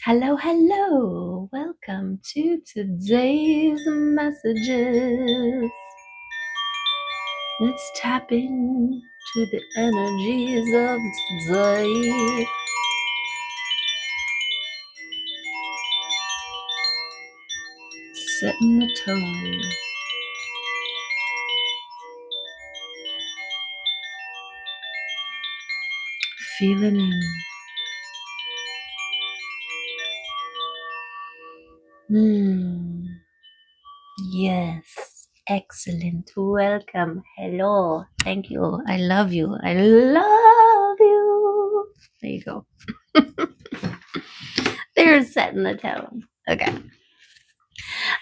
Hello, hello. Welcome to today's messages. Let's tap into the energies of today. Setting the tone. Feeling in. Yes. Excellent. Welcome. Hello. Thank you. I love you. I love you. There you go. There's setting the tone. Okay.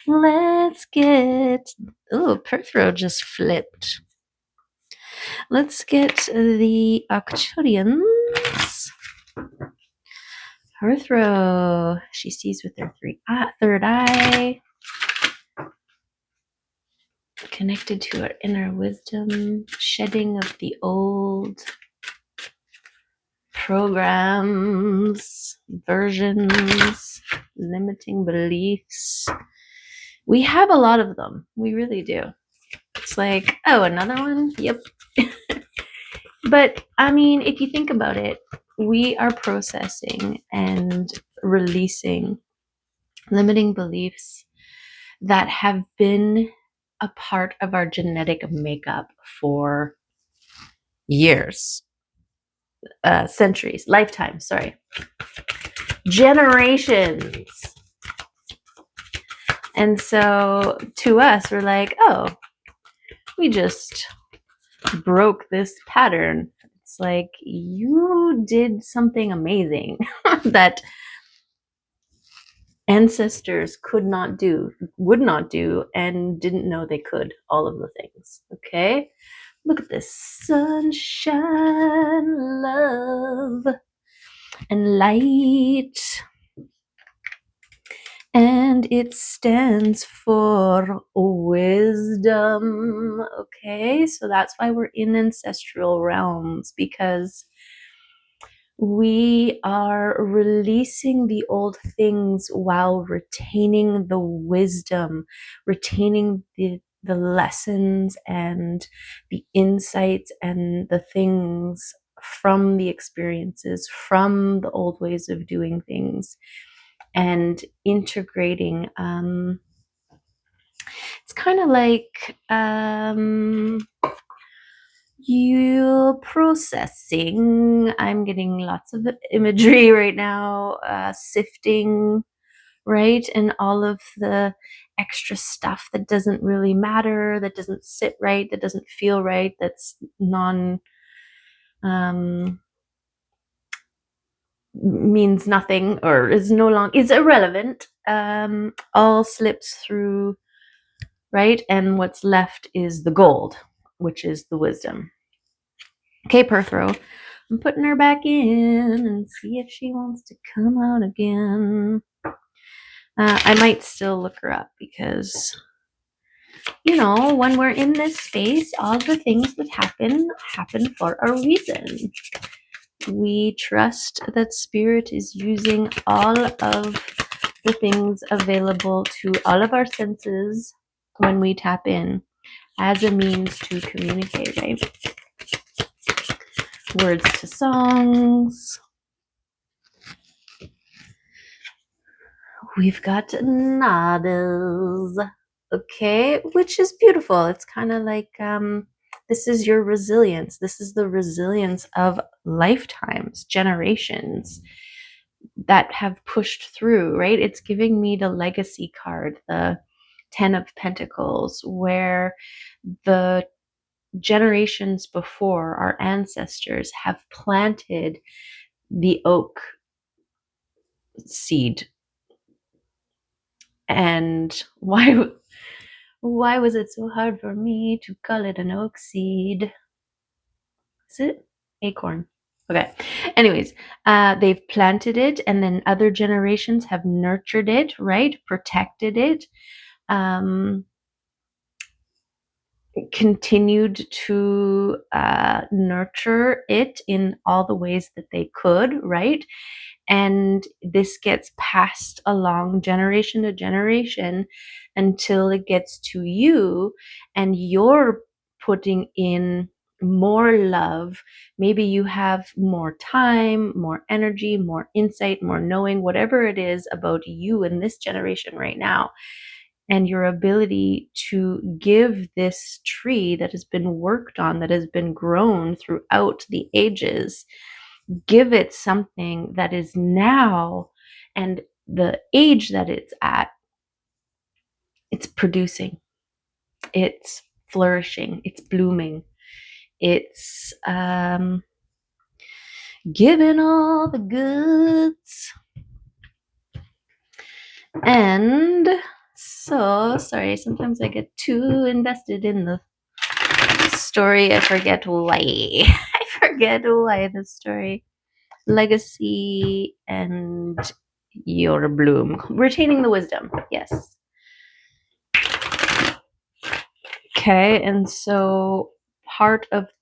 Let's get. Oh, Perthrow just flipped. Let's get the Arcturians. Perthrow. She sees with her third eye. Connected to her inner wisdom. Shedding of the old programs, versions, limiting beliefs. We have a lot of them. We really do. It's like, oh, another one? Yep. But I mean, if you think about it, we are processing and releasing limiting beliefs that have been a part of our genetic makeup for years, centuries, lifetimes, sorry, generations. And so to us, we're like, oh, we just broke this pattern. It's like you did something amazing that ancestors could not do, would not do, and didn't know they could. All of the things. Okay? Look at this sunshine, love, and light. And it stands for wisdom. Okay, so that's why we're in ancestral realms, because we are releasing the old things while retaining the wisdom, retaining the lessons and the insights and the things from the experiences, from the old ways of doing things, and integrating. It's kind of like you processing. I'm getting lots of imagery right now, sifting, right? And all of the extra stuff that doesn't really matter, that doesn't sit right, that doesn't feel right, that's means nothing or is no longer, is irrelevant, all slips through, right? And what's left is the gold, which is the wisdom. Okay, Perthrow, I'm putting her back in and see if she wants to come out again. I might still look her up because, you know, when we're in this space, all the things that happen for a reason. We trust that Spirit is using all of the things available to all of our senses when we tap in as a means to communicate, right? Words to songs. We've got noddles, okay, which is beautiful. It's kind of like this is your resilience. This is the resilience of lifetimes, generations that have pushed through, right? It's giving me the legacy card, the 10 of Pentacles, where the generations before, our ancestors, have planted the oak seed. And why was it so hard for me to call it an oak seed? Is it acorn? Okay. Anyways, they've planted it, and then other generations have nurtured it, right? Protected it. continued to nurture it in all the ways that they could, right? And this gets passed along generation to generation until it gets to you, and you're putting in more love. Maybe you have more time, more energy, more insight, more knowing, whatever it is about you in this generation right now, and your ability to give this tree that has been worked on, that has been grown throughout the ages, give it something that is now, and the age that it's at, it's producing, it's flourishing, it's blooming, it's giving all the goods. And so, sorry, sometimes I get too invested in the story. I forget why. I forget why the story. Legacy and your bloom. Retaining the wisdom. Yes. Okay, and so part of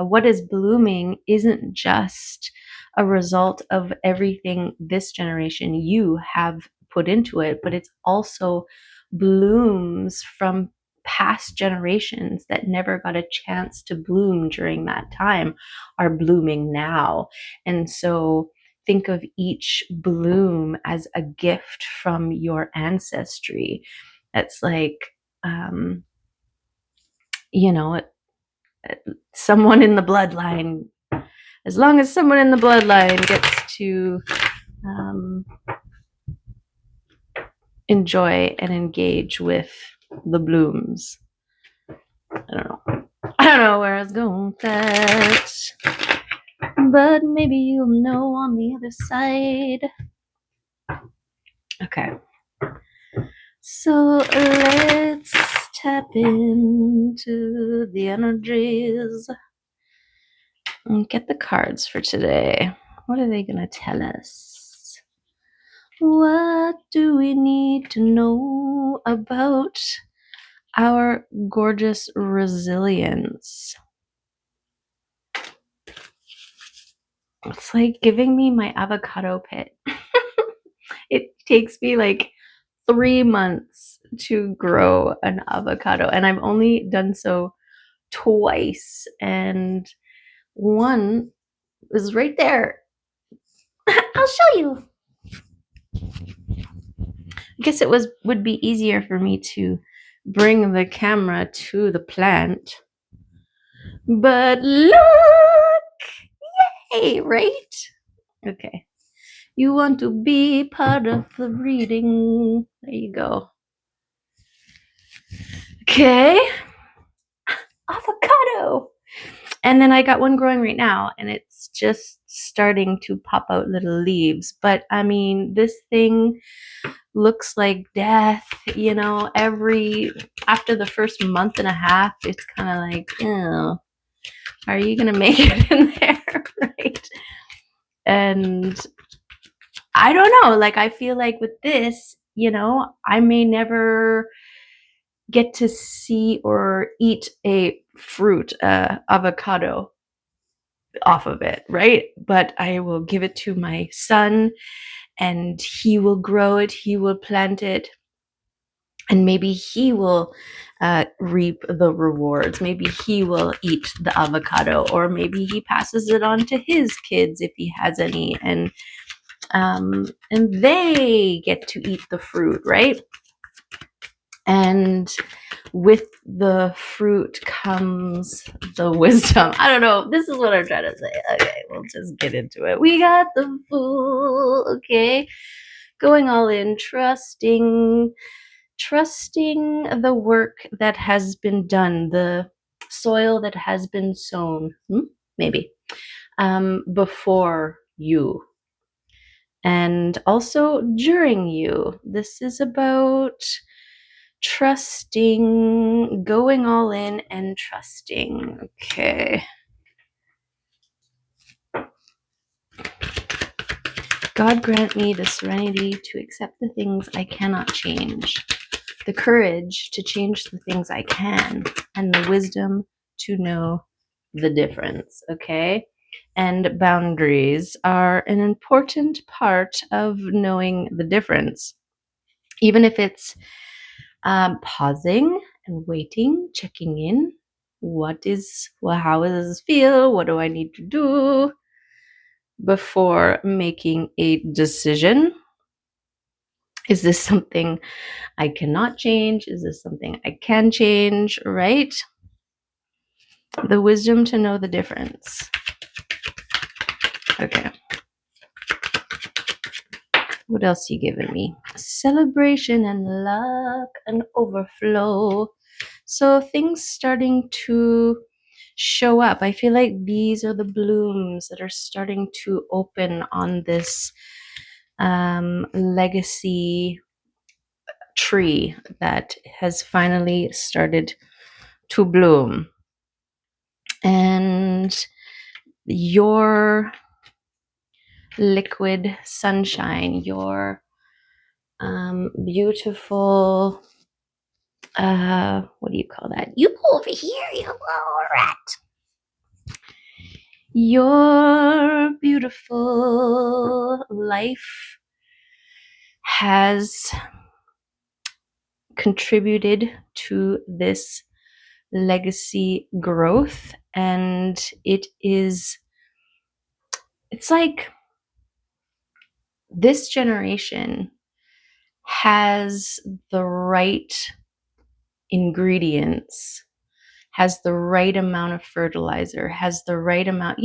what is blooming isn't just a result of everything this generation you have put into it, but it's also blooms from past generations that never got a chance to bloom during that time are blooming now. And so think of each bloom as a gift from your ancestry. It's like, you know, someone in the bloodline, as long as someone in the bloodline gets to enjoy and engage with the blooms. I don't know where I was going with that, but maybe you'll know on the other side. Okay, so let's tap into the energies and get the cards for today. What are they going to tell us? What do we need to know about our gorgeous resilience? It's like giving me my avocado pit. It takes me like 3 months to grow an avocado, and I've only done so twice, and one is right there. I'll show you. I guess it would be easier for me to bring the camera to the plant. But look! Yay, right? Okay. You want to be part of the reading. There you go. Okay. Avocado! And then I got one growing right now, and it's just starting to pop out little leaves. But I mean, this thing looks like death, you know, after the first month and a half, it's kind of like, oh, are you going to make it in there? Right. And I don't know, like, I feel like with this, you know, I may never get to see or eat a fruit, avocado off of it, right? But I will give it to my son, and he will grow it, he will plant it, and maybe he will reap the rewards. Maybe he will eat the avocado, or maybe he passes it on to his kids if he has any, and they get to eat the fruit, right? And with the fruit comes the wisdom. I don't know. This is what I'm trying to say. Okay, we'll just get into it. We got the Fool. Okay, going all in, trusting the work that has been done, the soil that has been sown, maybe, before you, and also during you. This is about trusting, going all in and trusting. Okay. God grant me the serenity to accept the things I cannot change, the courage to change the things I can, and the wisdom to know the difference, okay? And boundaries are an important part of knowing the difference. Even if it's pausing and waiting, checking in. How does this feel? What do I need to do before making a decision? Is this something I cannot change? Is this something I can change? Right? The wisdom to know the difference. Okay. What else you giving me? Celebration and luck and overflow. So things starting to show up. I feel like these are the blooms that are starting to open on this legacy tree that has finally started to bloom. And your liquid sunshine, your beautiful, what do you call that? You go over here, you little rat. Your beautiful life has contributed to this legacy growth, and it's like this generation has the right ingredients, has the right amount of fertilizer, has the right amount,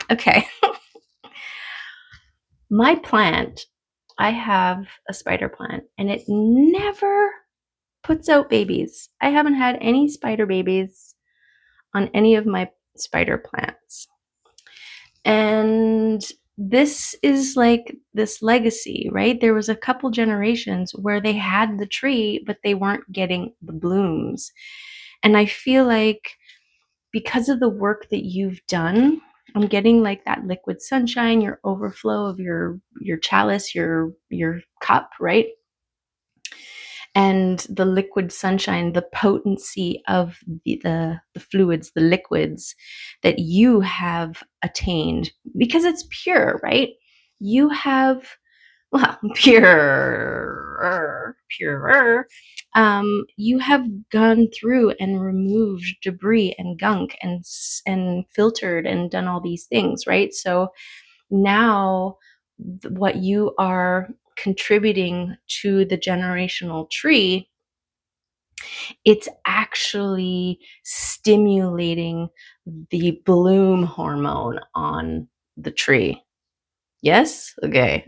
okay. My plant, I have a spider plant, and it never puts out babies. I haven't had any spider babies on any of my spider plants. And this is like this legacy, right? There was a couple generations where they had the tree, but they weren't getting the blooms. And I feel like because of the work that you've done, I'm getting like that liquid sunshine, your overflow of your chalice, your cup, right? And the liquid sunshine, the potency of the fluids, the liquids that you have attained, because it's pure, right? You have, well, purer. You have gone through and removed debris and gunk and filtered and done all these things, right? So now what you are contributing to the generational tree, it's actually stimulating the bloom hormone on the tree. Yes? Okay.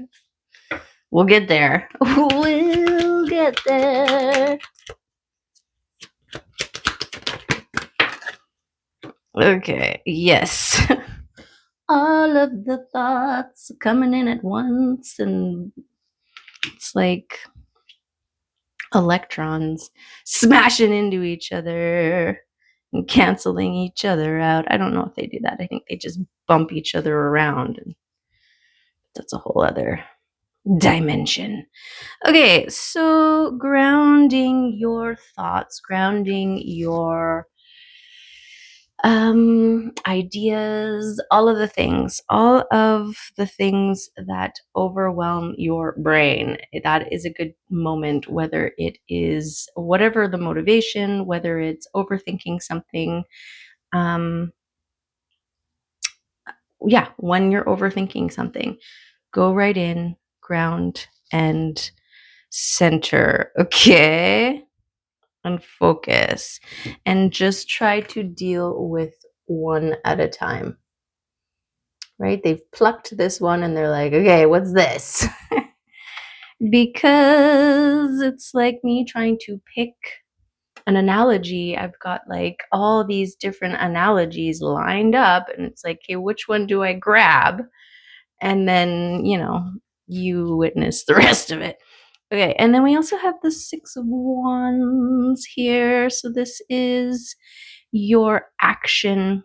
We'll get there. We'll get there. Okay. Yes. All of the thoughts coming in at once, and it's like electrons smashing into each other and canceling each other out. I don't know if they do that. I think they just bump each other around, and that's a whole other dimension. Okay, so grounding your thoughts, grounding your ideas, all of the things that overwhelm your brain. That is a good moment, whether it is whatever the motivation, whether it's overthinking something. When you're overthinking something, go right in, ground, and center. Okay. And focus, and just try to deal with one at a time, right? They've plucked this one and they're like, okay, what's this? Because it's like me trying to pick an analogy. I've got like all these different analogies lined up, and it's like, okay, which one do I grab? And then, you witness the rest of it. Okay, and then we also have the Six of Wands here. So this is your action,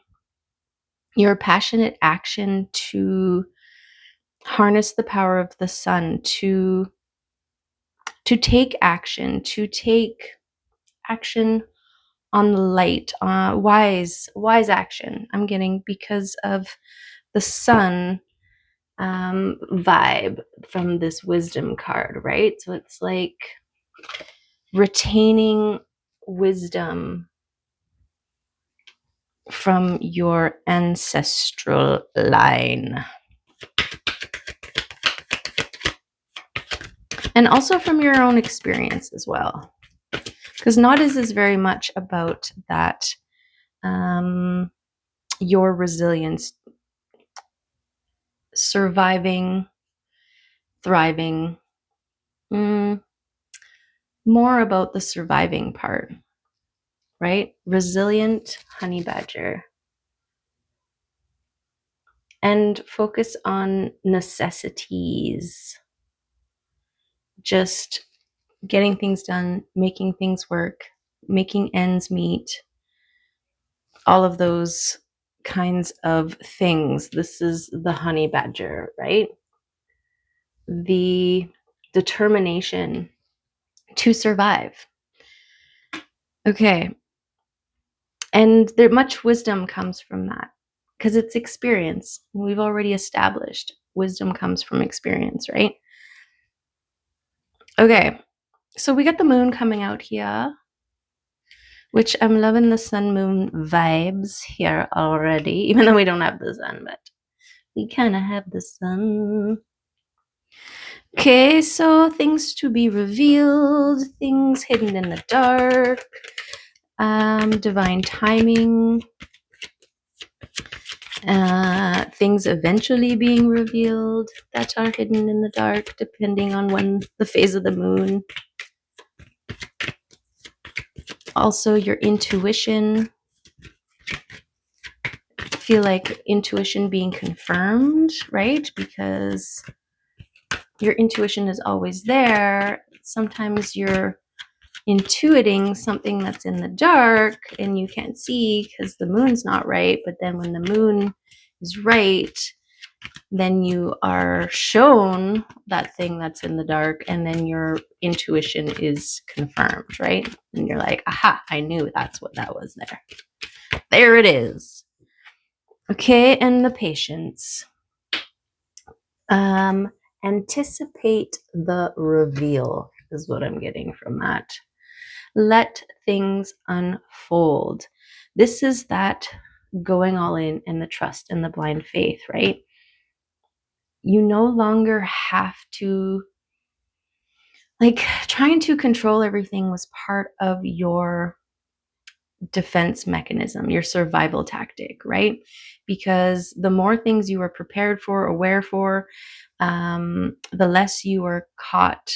your passionate action to harness the power of the sun, to to take action, on the light, wise action. I'm getting because of the sun vibe from this wisdom card, right? So it's like retaining wisdom from your ancestral line. And also from your own experience as well. Because Nodis is very much about that, your resilience, surviving, thriving, more about the surviving part, right? Resilient honey badger. And focus on necessities, just getting things done, making things work, making ends meet, all of those kinds of things. This is the honey badger, right? The determination to survive. Okay. And there much wisdom comes from that because it's experience. We've already established wisdom comes from experience, right? Okay. So we got the moon coming out here, which I'm loving the sun moon vibes here already, even though we don't have the sun, but we kind of have the sun. Okay, so things to be revealed, things hidden in the dark, divine timing, things eventually being revealed that are hidden in the dark, depending on when the phase of the moon. Also, your intuition. Feel like intuition being confirmed, right? Because your intuition is always there. Sometimes you're intuiting something that's in the dark and you can't see because the moon's not right. But then when the moon is right, then you are shown that thing that's in the dark, and then your intuition is confirmed, right? And you're like, aha, I knew that's what that was there. There it is. Okay, and the patience. Anticipate the reveal is what I'm getting from that. Let things unfold. This is that going all in and the trust and the blind faith, right? You no longer have to, like, trying to control everything was part of your defense mechanism, your survival tactic, right? Because the more things you were prepared for, aware for, the less you were caught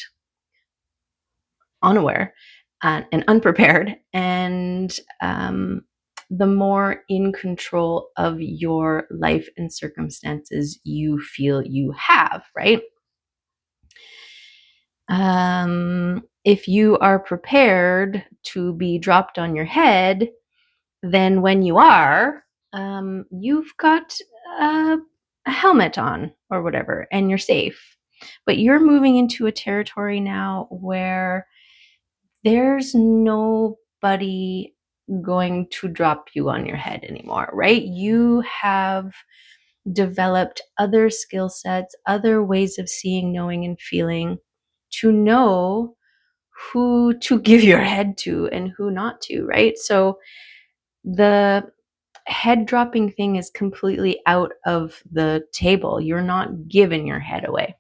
unaware and unprepared, and the more in control of your life and circumstances you feel you have, right? If you are prepared to be dropped on your head, then when you are, you've got a helmet on or whatever, and you're safe. But you're moving into a territory now where there's nobody going to drop you on your head anymore, right? You have developed other skill sets, other ways of seeing, knowing, and feeling to know who to give your head to and who not to, right? So the head dropping thing is completely out of the table. You're not giving your head away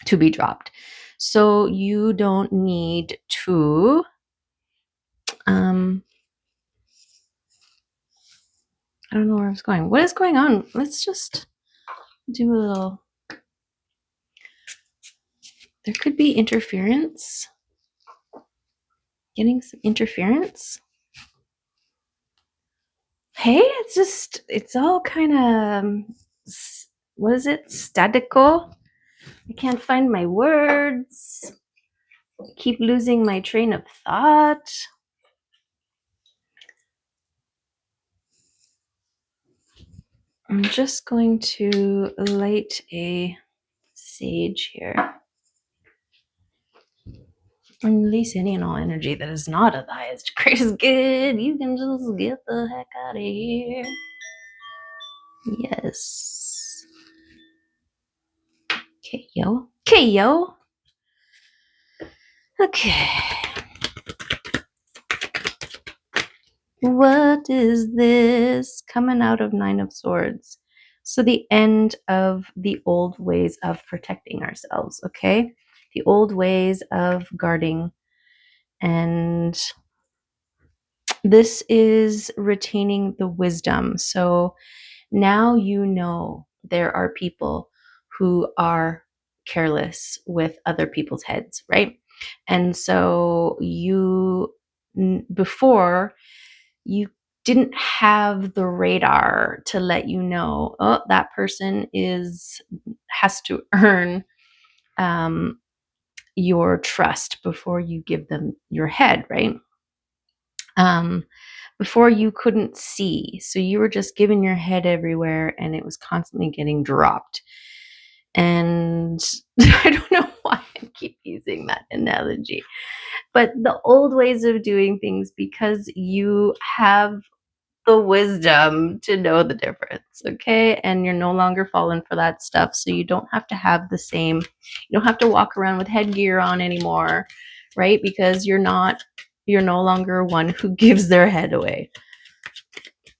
to be dropped. So you don't need to I don't know where I was going. What is going on? Let's just do a little. There could be interference. Getting some interference. Hey, it's all kind of, what is it? Statical. I can't find my words. I keep losing my train of thought. I'm just going to light a sage here. And release any and all energy that is not of the highest greatest good. You can just get the heck out of here. Yes. Okay, yo. Okay, yo. Okay. What is this? Coming out of Nine of Swords. So the end of the old ways of protecting ourselves, okay? The old ways of guarding. And this is retaining the wisdom. So now you know there are people who are careless with other people's heads, right? And so before, you didn't have the radar to let you know, oh, that person has to earn your trust before you give them your head, right? Before, you couldn't see, so you were just giving your head everywhere and it was constantly getting dropped. And I don't know why I keep using that analogy, but the old ways of doing things, because you have the wisdom to know the difference, okay? And you're no longer falling for that stuff, so you don't have to have you don't have to walk around with headgear on anymore, right? Because you're no longer one who gives their head away.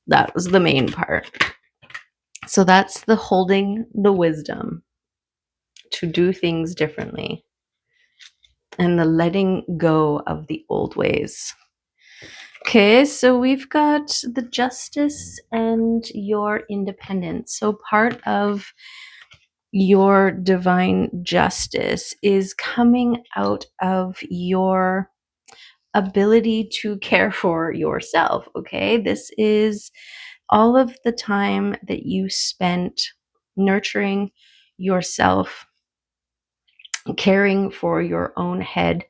That was the main part. So that's the holding the wisdom to do things differently and the letting go of the old ways. Okay, so we've got the justice and your independence. So part of your divine justice is coming out of your ability to care for yourself. Okay, this is all of the time that you spent nurturing yourself, caring for your own head,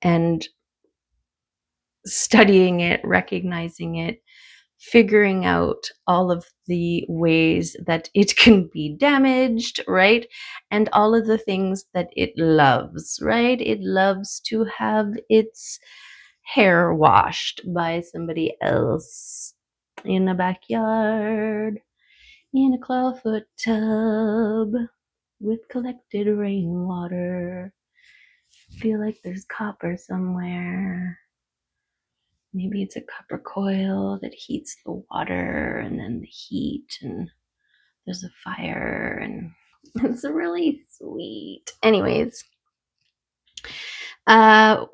and studying it, recognizing it, figuring out all of the ways that it can be damaged, right? And all of the things that it loves, right? It loves to have its hair washed by somebody else in a backyard, in a clawfoot tub with collected rainwater. Feel like there's copper somewhere. Maybe it's a copper coil that heats the water, and then the heat, and there's a fire, and it's really sweet. Anyways, what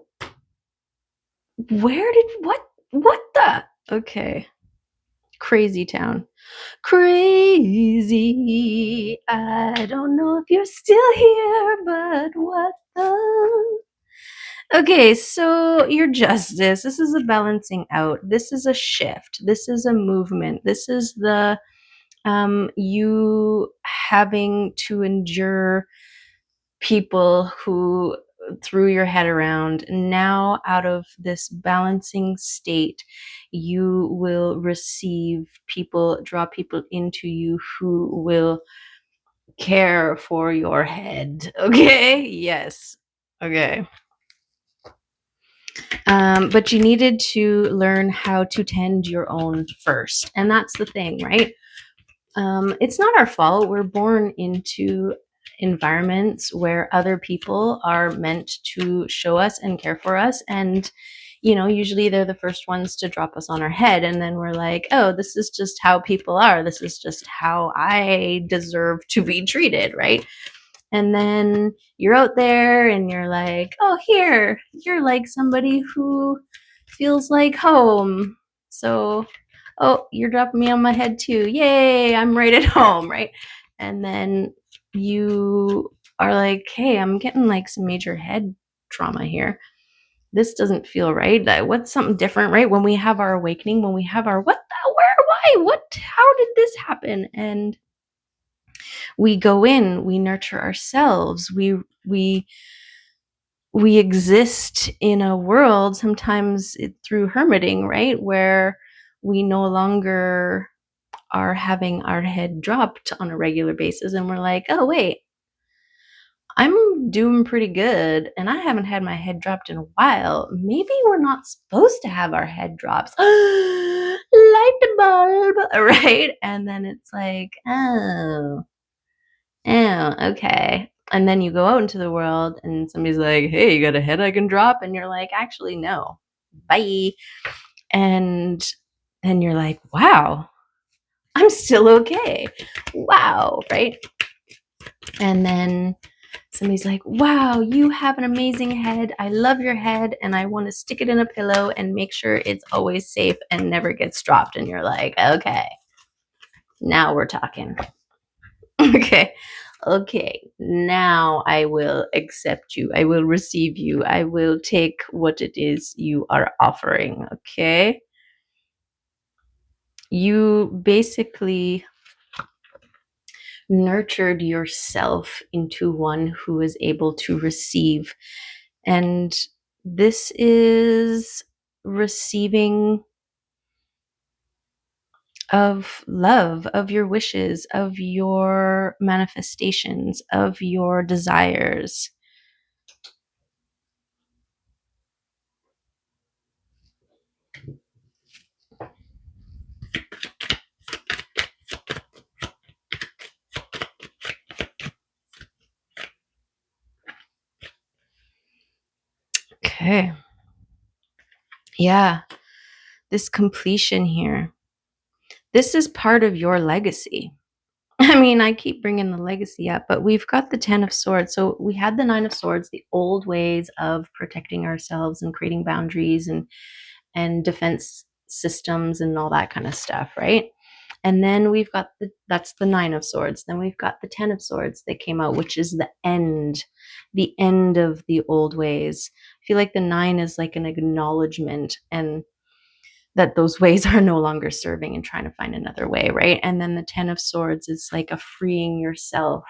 the? Okay. Crazy town. Crazy. I don't know if you're still here, but what the? Okay, so your justice. This is a balancing out. This is a shift. This is a movement. This is the you having to endure people who threw your head around. Now, out of this balancing state, you will receive people, draw people into you who will care for your head. Okay? Yes. Okay. But you needed to learn how to tend your own first. And that's the thing, right? It's not our fault. We're born into environments where other people are meant to show us and care for us. And, usually they're the first ones to drop us on our head. And then we're like, oh, this is just how people are. This is just how I deserve to be treated, right? And then you're out there and you're like, oh, here, you're like somebody who feels like home. So, oh, you're dropping me on my head too. Yay, I'm right at home, right? And then you are like, hey, I'm getting like some major head trauma here. This doesn't feel right. What's something different, right? When we have our awakening, when we have our what the, where, why, what, how did this happen? And we go in, we nurture ourselves, we exist in a world, sometimes through hermiting, right, where we no longer are having our head dropped on a regular basis, and we're like, oh wait, I'm doing pretty good, and I haven't had my head dropped in a while. Maybe we're not supposed to have our head drops. Light bulb, right? And then it's like, oh, okay. And then you go out into the world, and somebody's like, hey, you got a head I can drop? And you're like, actually, no. Bye. And then you're like, wow, I'm still okay. Wow, right? And then somebody's like, wow, you have an amazing head. I love your head, and I want to stick it in a pillow and make sure it's always safe and never gets dropped. And you're like, okay, now we're talking. Okay, now I will accept you. I will receive you. I will take what it is you are offering. Okay. You basically nurtured yourself into one who is able to receive. And this is receiving of love, of your wishes, of your manifestations, of your desires. Okay. Yeah. This completion here. This is part of your legacy. I mean, I keep bringing the legacy up, but we've got the 10 of Swords. So we had the 9 of Swords, the old ways of protecting ourselves and creating boundaries and defense systems and all that kind of stuff, right? And then we've got that's the 9 of Swords. Then we've got the 10 of Swords that came out, which is the end of the old ways. I feel like the 9 is like an acknowledgement and that those ways are no longer serving and trying to find another way, right? And then the 10 of Swords is like a freeing yourself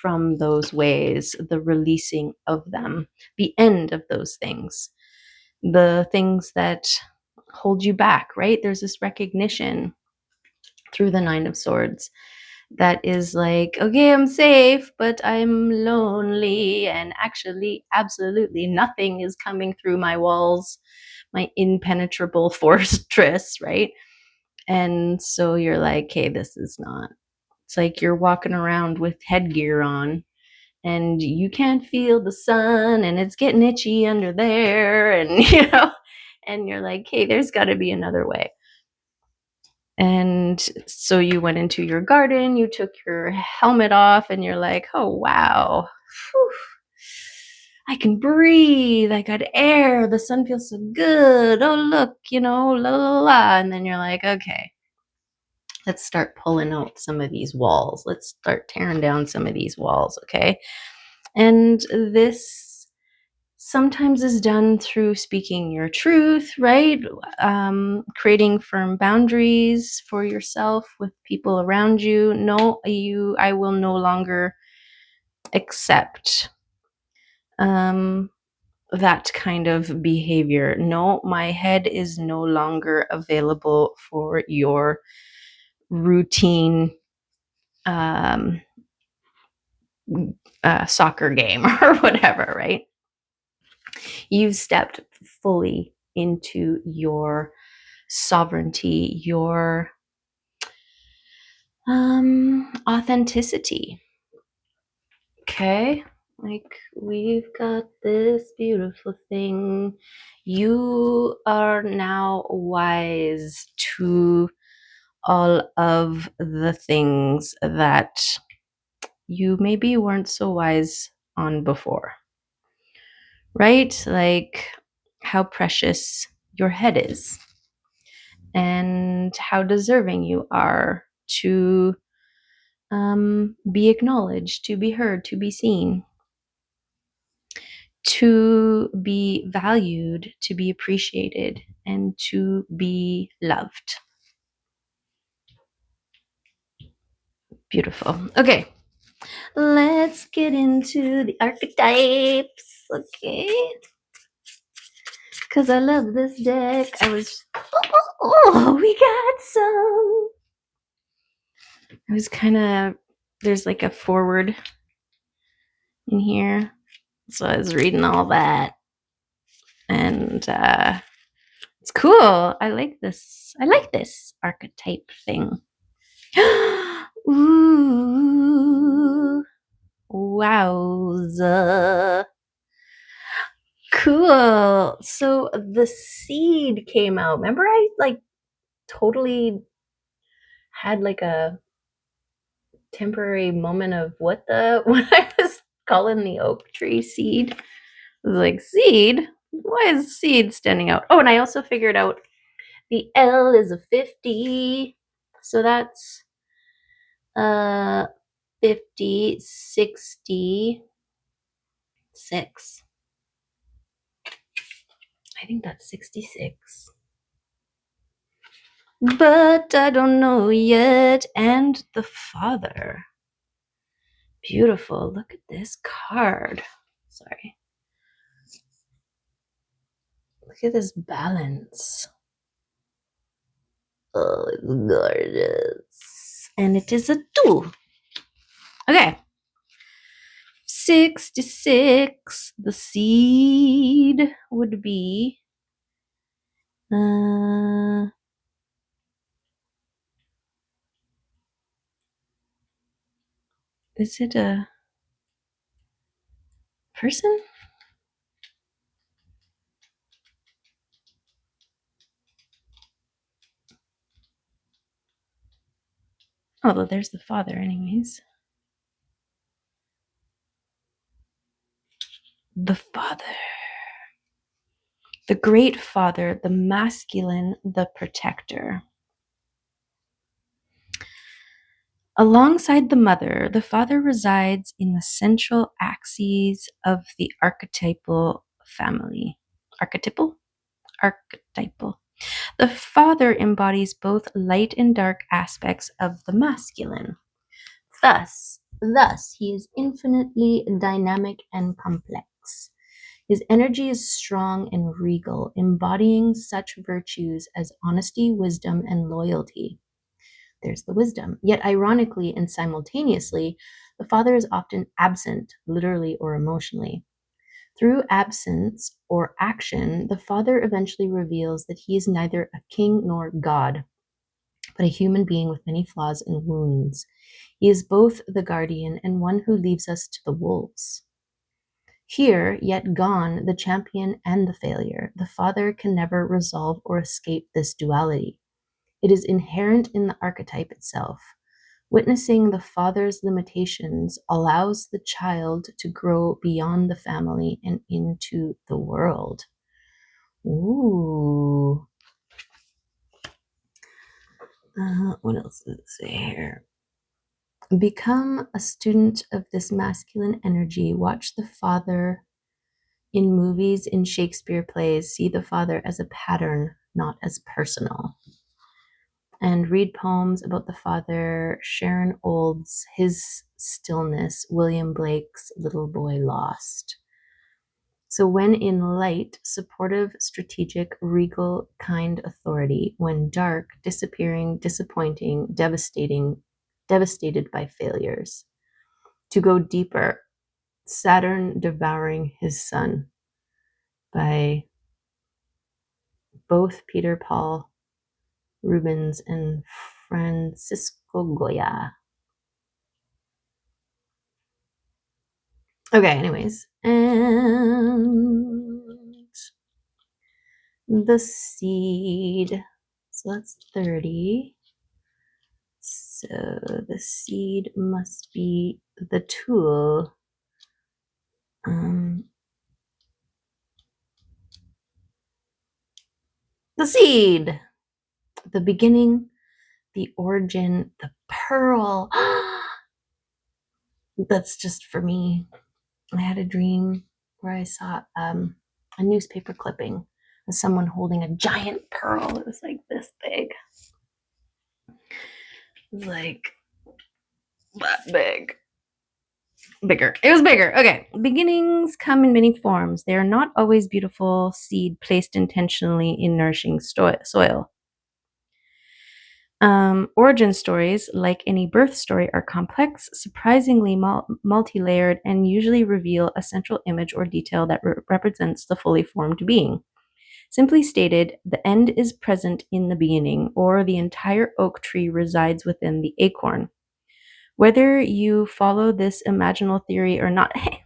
from those ways, the releasing of them, the end of those things, the things that hold you back, right? There's this recognition through the 9 of Swords that is like, okay, I'm safe, but I'm lonely, and actually, absolutely nothing is coming through my walls, my impenetrable fortress, right? And so you're like, hey, this is not. It's like you're walking around with headgear on and you can't feel the sun and it's getting itchy under there. And, and you're like, hey, there's got to be another way. And so you went into your garden, you took your helmet off, and you're like, oh, wow. Whew. I can breathe. I got air. The sun feels so good. Oh, look, la, la, la. And then you're like, okay, let's start pulling out some of these walls. Let's start tearing down some of these walls, okay? And this sometimes is done through speaking your truth, right? Creating firm boundaries for yourself with people around you. No, I will no longer accept that kind of behavior. No, my head is no longer available for your routine soccer game or whatever, right? You've stepped fully into your sovereignty, your authenticity. Okay, like we've got this beautiful thing. You are now wise to all of the things that you maybe weren't so wise on before, right? Like how precious your head is and how deserving you are to be acknowledged, to be heard, to be seen, to be valued, to be appreciated, and to be loved. Beautiful. Okay, let's get into the archetypes. Okay, because I love this deck. We got some. I was kind of, there's like a forward in here. So I was reading all that. And it's cool. I like this. I like this archetype thing. Ooh. Wowza. Cool. So the seed came out. Remember I like totally had like a temporary moment of what I was calling the oak tree seed. I was like, seed? Why is seed standing out? Oh, and I also figured out the L is a 50. So that's 50, 66. I think that's 66. But I don't know yet. And the father. Beautiful. Look at this card. Sorry. Look at this balance. Oh, it's gorgeous. And it is a 2. Okay. 66. The seed would be is it a person? Although there's the father anyways. The father. The great father, the masculine, the protector. Alongside the mother, the father resides in the central axes of the archetypal family. Archetypal? Archetypal. The father embodies both light and dark aspects of the masculine. Thus, he is infinitely dynamic and complex. His energy is strong and regal, embodying such virtues as honesty, wisdom, and loyalty. There's the wisdom. Yet, ironically and simultaneously, the father is often absent, literally or emotionally. Through absence or action, the father eventually reveals that he is neither a king nor God, but a human being with many flaws and wounds. He is both the guardian and one who leaves us to the wolves. Here, yet gone, the champion and the failure, the father can never resolve or escape this duality. It is inherent in the archetype itself. Witnessing the father's limitations allows the child to grow beyond the family and into the world. Ooh. What else does it say here? Become a student of this masculine energy. Watch the father in movies, in Shakespeare plays. See the father as a pattern, not as personal. And read poems about the father, Sharon Olds' His Stillness, William Blake's Little Boy Lost. So when in light, supportive, strategic, regal, kind authority. When dark, disappearing, disappointing, devastated by failures. To go deeper, Saturn devouring his son, by both Peter Paul Rubens and Francisco Goya. Okay, anyways. And the seed. So that's 30. So the seed must be the tool. The seed. The beginning, the origin, the pearl. That's just for me. I had a dream where I saw a newspaper clipping of someone holding a giant pearl. It was like this big. It was like that big. Bigger. It was bigger. Okay. Beginnings come in many forms. They are not always beautiful seed placed intentionally in nourishing soil. Origin stories, like any birth story, are complex, surprisingly multi-layered, and usually reveal a central image or detail that represents the fully formed being. Simply stated, the end is present in the beginning, or the entire oak tree resides within the acorn. Whether you follow this imaginal theory or not, hey,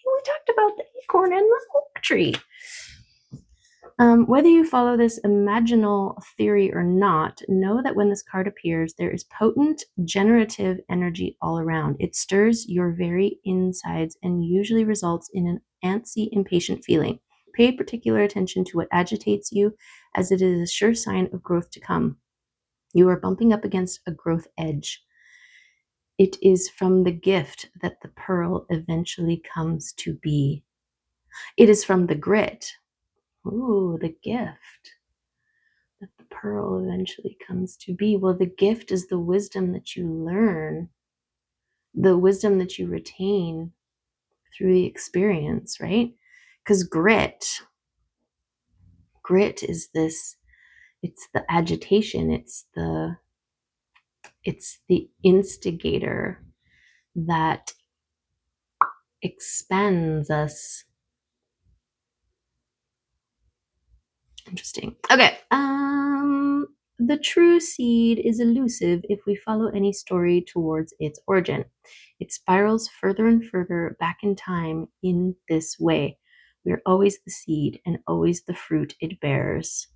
we talked about the acorn and the oak tree. Whether you follow this imaginal theory or not, know that when this card appears, there is potent generative energy all around. It stirs your very insides and usually results in an antsy, impatient feeling. Pay particular attention to what agitates you, as it is a sure sign of growth to come. You are bumping up against a growth edge. It is from the gift that the pearl eventually comes to be. It is from the grit. Ooh, the gift that the pearl eventually comes to be. Well, the gift is the wisdom that you learn, the wisdom that you retain through the experience, right? Because grit is this, it's the agitation, it's the instigator that expands us. Interesting. Okay. The true seed is elusive if we follow any story towards its origin. It spirals further and further back in time in this way. We are always the seed and always the fruit it bears.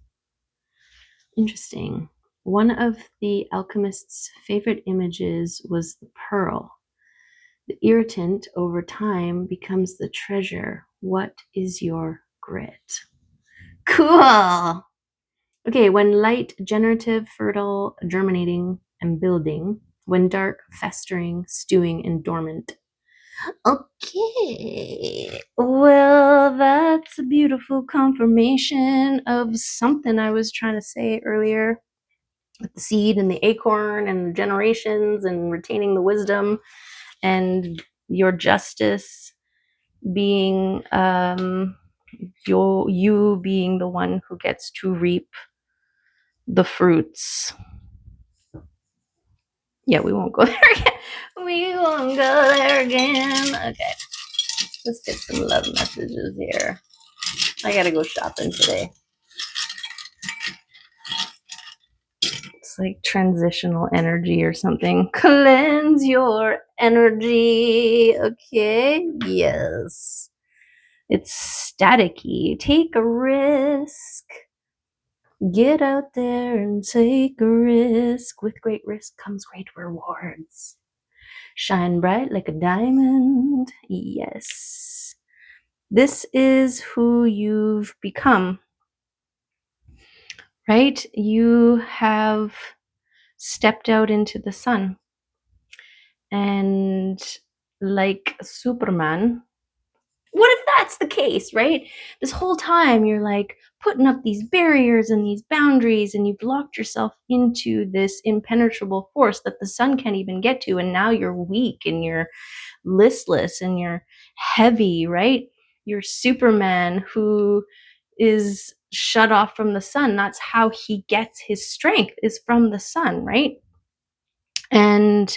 Interesting. One of the alchemist's favorite images was the pearl. The irritant over time becomes the treasure. What is your grit? Cool. Okay, when light, generative, fertile, germinating, and building. When dark, festering, stewing, and dormant. Okay. Well, that's a beautiful confirmation of something I was trying to say earlier with the seed and the acorn and the generations and retaining the wisdom and your justice being you being the one who gets to reap the fruits. Yeah, we won't go there again. We won't go there again. Okay, let's get some love messages here. I gotta go shopping today. It's like transitional energy or something. Cleanse your energy. Okay, yes. It's staticky. Take a risk. Get out there and take a risk. With great risk comes great rewards. Shine bright like a diamond. Yes. This is who you've become, right? You have stepped out into the sun. And like Superman, what if that's the case, right? This whole time you're like putting up these barriers and these boundaries, and you've locked yourself into this impenetrable force that the sun can't even get to. And now you're weak and you're listless and you're heavy, right? You're Superman who is shut off from the sun. That's how he gets his strength, is from the sun, right? And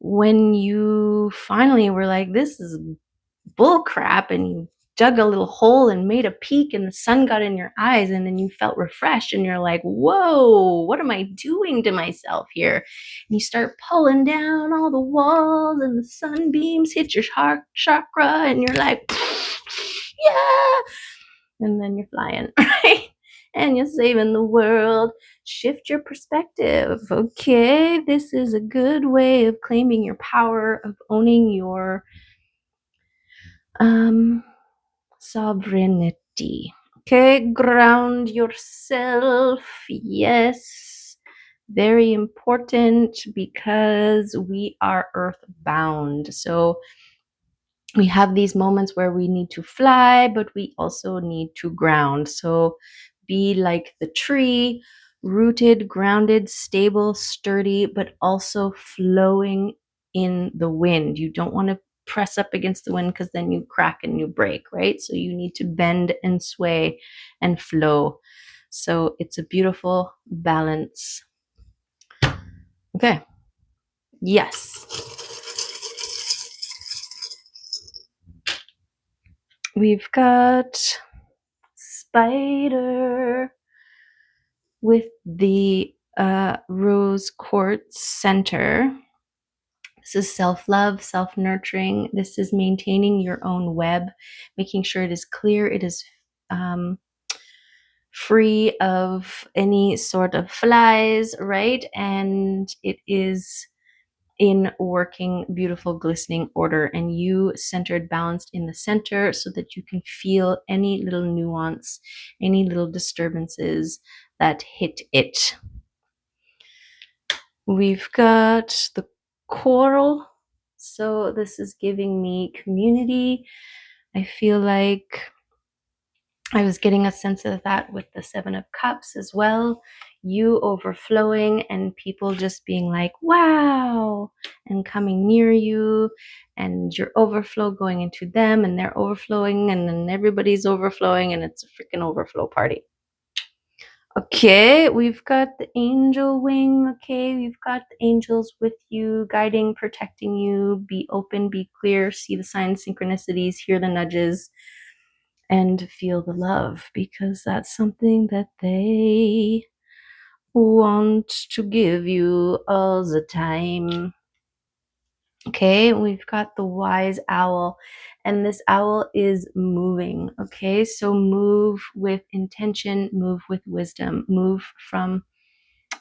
when you finally were like, this is bull crap, and you dug a little hole and made a peak and the sun got in your eyes, and then you felt refreshed and you're like, whoa, what am I doing to myself here? And you start pulling down all the walls and the sunbeams hit your heart chakra and you're like, yeah, and then you're flying, right? And you're saving the world. Shift your perspective. Okay, this is a good way of claiming your power, of owning your sovereignty. Okay, ground yourself. Yes, very important, because we are earthbound. So we have these moments where we need to fly, but we also need to ground. So be like the tree, rooted, grounded, stable, sturdy, but also flowing in the wind. You don't want to press up against the wind, because then you crack and you break, right? So you need to bend and sway and flow. So it's a beautiful balance. Okay. Yes. We've got spider with the rose quartz center. This is self-love, self-nurturing. This is maintaining your own web, making sure it is clear, it is free of any sort of flies, right? And it is in working, beautiful, glistening order, and you centered, balanced in the center so that you can feel any little nuance, any little disturbances that hit it. We've got the coral. So this is giving me community. I feel like I was getting a sense of that with the Seven of Cups as well. You overflowing and people just being like, wow, and coming near you, and your overflow going into them, and they're overflowing, and then everybody's overflowing, and it's a freaking overflow party. Okay, we've got the angel wing. Okay, we've got the angels with you, guiding, protecting you. Be open, be clear, see the signs, synchronicities, hear the nudges, and feel the love, because that's something that they want to give you all the time. Okay, we've got the wise owl, and this owl is moving. Okay, so move with intention, move with wisdom, move from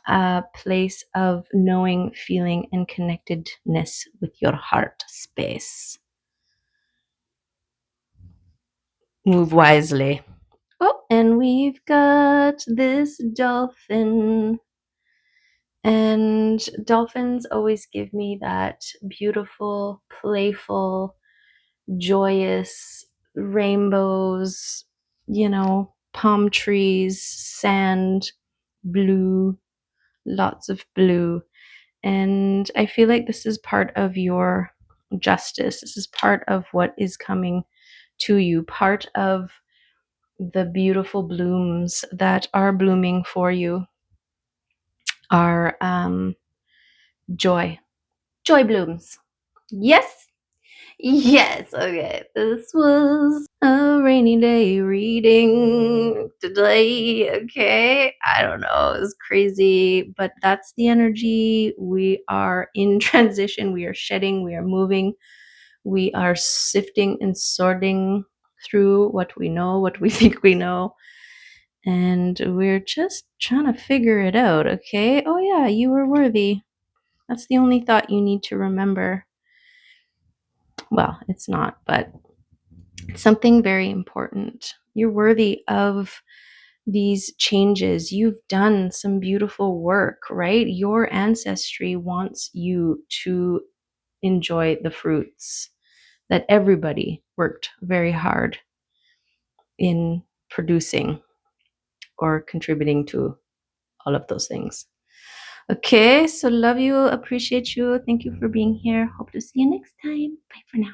a place of knowing, feeling, and connectedness with your heart space. Move wisely. Oh, and we've got this dolphin. And dolphins always give me that beautiful, playful, joyous rainbows, palm trees, sand, blue, lots of blue. And I feel like this is part of your justice. This is part of what is coming to you, part of the beautiful blooms that are blooming for you are joy. Joy blooms. Yes. Yes. Okay. This was a rainy day reading today. Okay. I don't know. It was crazy, but that's the energy. We are in transition. We are shedding. We are moving. We are sifting and sorting through what we know, what we think we know. And we're just trying to figure it out, okay? Oh, yeah, you were worthy. That's the only thought you need to remember. Well, it's not, but it's something very important. You're worthy of these changes. You've done some beautiful work, right? Your ancestry wants you to enjoy the fruits that everybody worked very hard in producing or contributing to all of those things. Okay, so love you, appreciate you. Thank you for being here. Hope to see you next time. Bye for now.